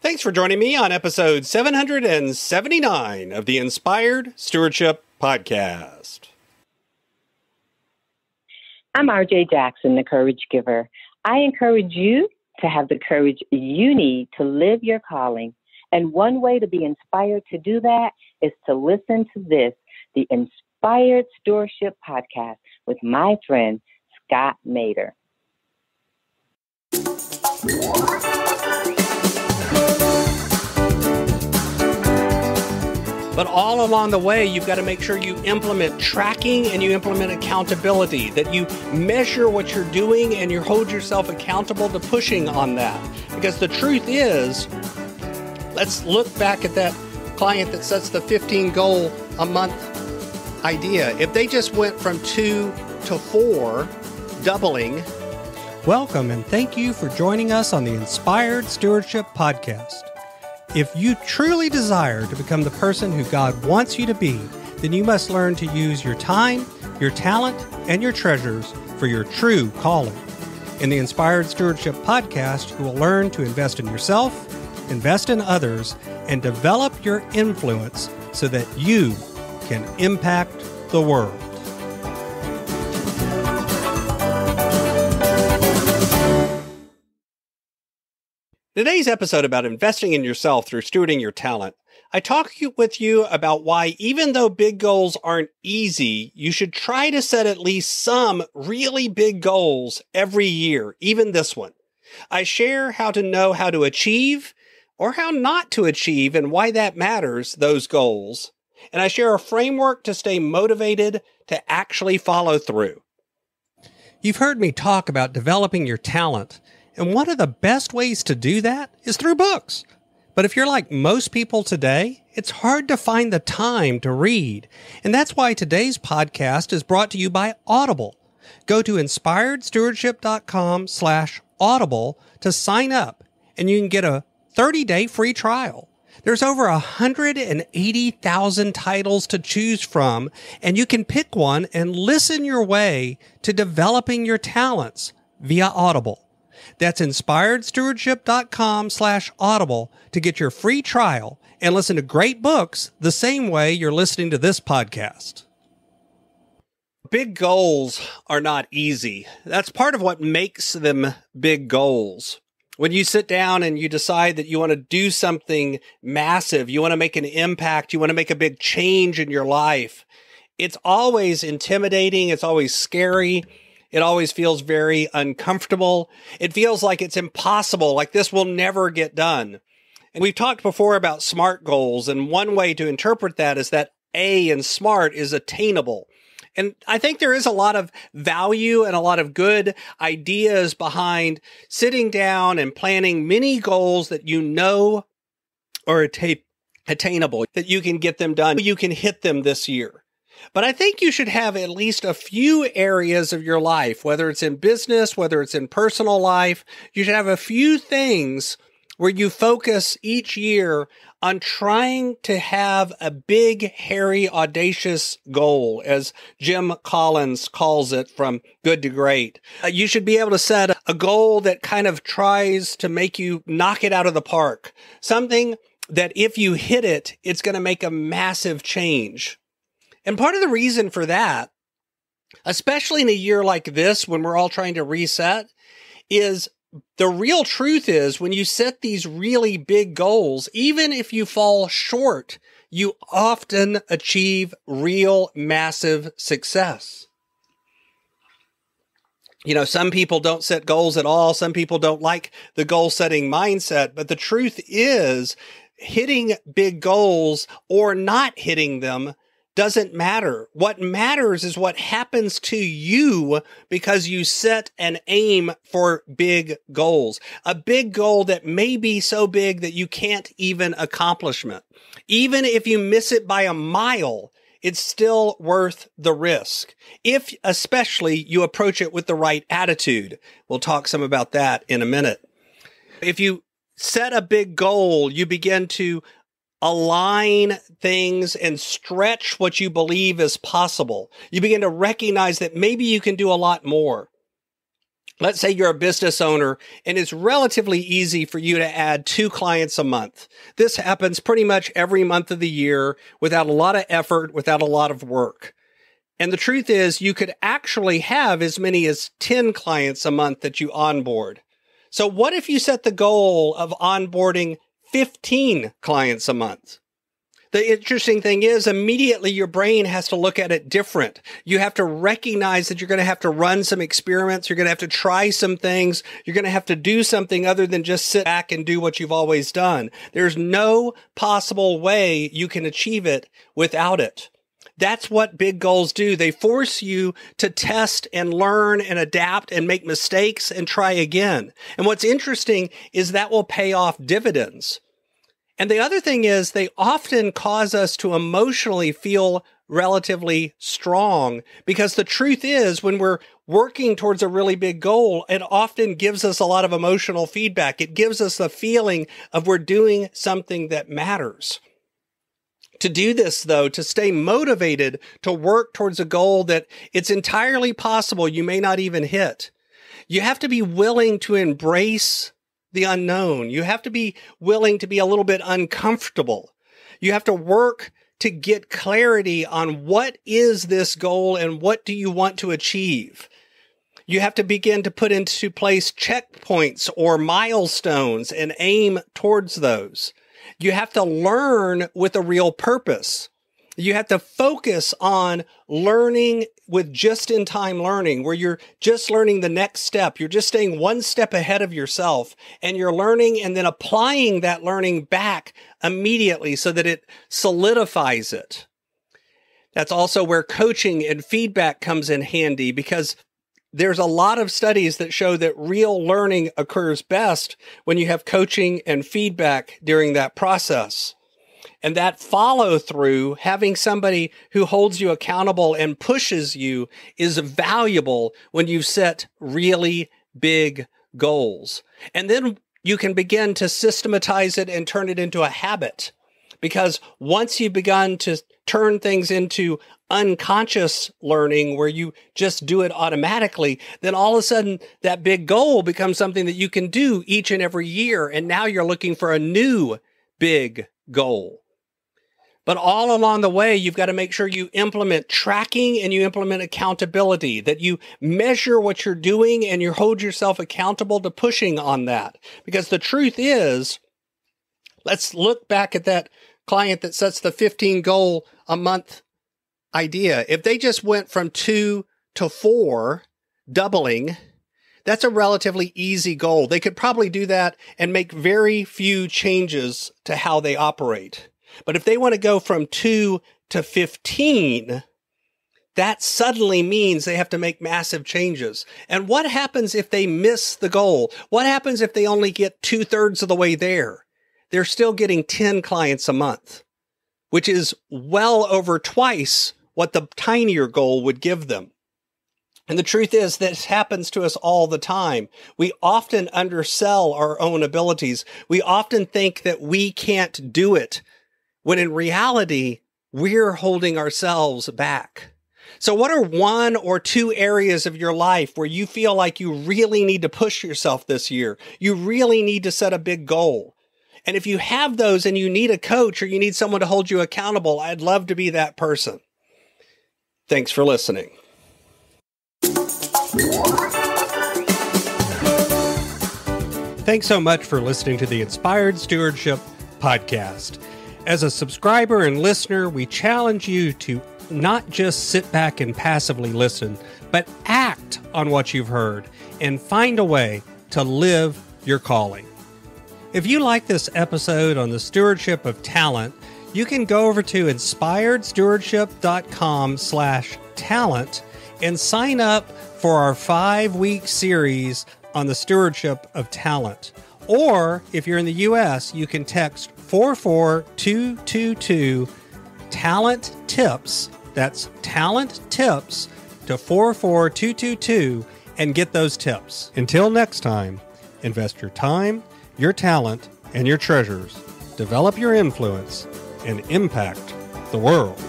Thanks for joining me on episode 779 of the Inspired Stewardship Podcast. I'm RJ Jackson, the Courage Giver. I encourage you to have the courage you need to live your calling. And one way to be inspired to do that is to listen to this, the Inspired Stewardship Podcast with my friend, Scott Mader. But all along the way, you've got to make sure you implement tracking and you implement accountability, that you measure what you're doing and you hold yourself accountable to pushing on that. Because the truth is, let's look back at that client that sets the 15 goal a month idea. If they just went from 2 to 4, doubling. Welcome and thank you for joining us on the Inspired Stewardship Podcast. If you truly desire to become the person who God wants you to be, then you must learn to use your time, your talent, and your treasures for your true calling. In the Inspired Stewardship Podcast, you will learn to invest in yourself, invest in others, and develop your influence so that you can impact the world. Today's episode about investing in yourself through stewarding your talent. I talk with you about why even though big goals aren't easy, you should try to set at least some really big goals every year, even this one. I share how to know how to achieve or how not to achieve and why that matters, those goals. And I share a framework to stay motivated to actually follow through. You've heard me talk about developing your talent. And one of the best ways to do that is through books. But if you're like most people today, it's hard to find the time to read. And that's why today's podcast is brought to you by Audible. Go to inspiredstewardship.com/audible to sign up, and you can get a 30-day free trial. There's over 180,000 titles to choose from, and you can pick one and listen your way to developing your talents via Audible. That's inspiredstewardship.com/audible to get your free trial and listen to great books the same way you're listening to this podcast. Big goals are not easy. That's part of what makes them big goals. When you sit down and you decide that you want to do something massive, you want to make an impact, you want to make a big change in your life, it's always intimidating. It's always scary. It always feels very uncomfortable. It feels like it's impossible, like this will never get done. And we've talked before about SMART goals, and one way to interpret that is that A in SMART is attainable. And I think there is a lot of value and a lot of good ideas behind sitting down and planning many goals that you know are attainable, that you can get them done, you can hit them this year. But I think you should have at least a few areas of your life, whether it's in business, whether it's in personal life, you should have a few things where you focus each year on trying to have a big, hairy, audacious goal, as Jim Collins calls it, from good to great. You should be able to set a goal that kind of tries to make you knock it out of the park. Something that if you hit it, it's going to make a massive change. And part of the reason for that, especially in a year like this, when we're all trying to reset, is the real truth is when you set these really big goals, even if you fall short, you often achieve real massive success. You know, some people don't set goals at all. Some people don't like the goal setting mindset. But the truth is, hitting big goals or not hitting them doesn't matter. What matters is what happens to you because you set an aim for big goals. A big goal that may be so big that you can't even accomplish it. Even if you miss it by a mile, it's still worth the risk. If especially you approach it with the right attitude. We'll talk some about that in a minute. If you set a big goal, you begin to align things and stretch what you believe is possible. You begin to recognize that maybe you can do a lot more. Let's say you're a business owner and it's relatively easy for you to add 2 clients a month. This happens pretty much every month of the year without a lot of effort, without a lot of work. And the truth is you could actually have as many as 10 clients a month that you onboard. So what if you set the goal of onboarding 15 clients a month? The interesting thing is immediately your brain has to look at it different. You have to recognize that you're going to have to run some experiments. You're going to have to try some things. You're going to have to do something other than just sit back and do what you've always done. There's no possible way you can achieve it without it. That's what big goals do. They force you to test and learn and adapt and make mistakes and try again. And what's interesting is that will pay off dividends. And the other thing is they often cause us to emotionally feel relatively strong, because the truth is when we're working towards a really big goal, it often gives us a lot of emotional feedback. It gives us the feeling of we're doing something that matters. To do this, though, to stay motivated to work towards a goal that it's entirely possible you may not even hit, you have to be willing to embrace the unknown. You have to be willing to be a little bit uncomfortable. You have to work to get clarity on what is this goal and what do you want to achieve. You have to begin to put into place checkpoints or milestones and aim towards those. You have to learn with a real purpose. You have to focus on learning with just-in-time learning, where you're just learning the next step. You're just staying one step ahead of yourself, and you're learning and then applying that learning back immediately so that it solidifies it. That's also where coaching and feedback comes in handy, because there's a lot of studies that show that real learning occurs best when you have coaching and feedback during that process. And that follow through, having somebody who holds you accountable and pushes you, is valuable when you've set really big goals. And then you can begin to systematize it and turn it into a habit. Because once you've begun to turn things into unconscious learning where you just do it automatically, then all of a sudden that big goal becomes something that you can do each and every year. And now you're looking for a new big goal. But all along the way, you've got to make sure you implement tracking and you implement accountability, that you measure what you're doing and you hold yourself accountable to pushing on that. Because the truth is, let's look back at that client that sets the 15 goal a month idea. If they just went from 2 to 4, doubling, that's a relatively easy goal. They could probably do that and make very few changes to how they operate. But if they want to go from 2 to 15, that suddenly means they have to make massive changes. And what happens if they miss the goal? What happens if they only get 2/3 of the way there? They're still getting 10 clients a month, which is well over twice what the tinier goal would give them. And the truth is, this happens to us all the time. We often undersell our own abilities. We often think that we can't do it, when in reality, we're holding ourselves back. So what are 1 or 2 areas of your life where you feel like you really need to push yourself this year? You really need to set a big goal. And if you have those and you need a coach or you need someone to hold you accountable, I'd love to be that person. Thanks for listening. Thanks so much for listening to the Inspired Stewardship Podcast. As a subscriber and listener, we challenge you to not just sit back and passively listen, but act on what you've heard and find a way to live your calling. If you like this episode on the stewardship of talent, you can go over to inspiredstewardship.com/talent and sign up for our 5-week series on the stewardship of talent. Or if you're in the U.S., you can text 44222 talent tips. That's talent tips to 44222 and get those tips. Until next time, invest your time, your talent, and your treasures. Develop your influence and impact the world.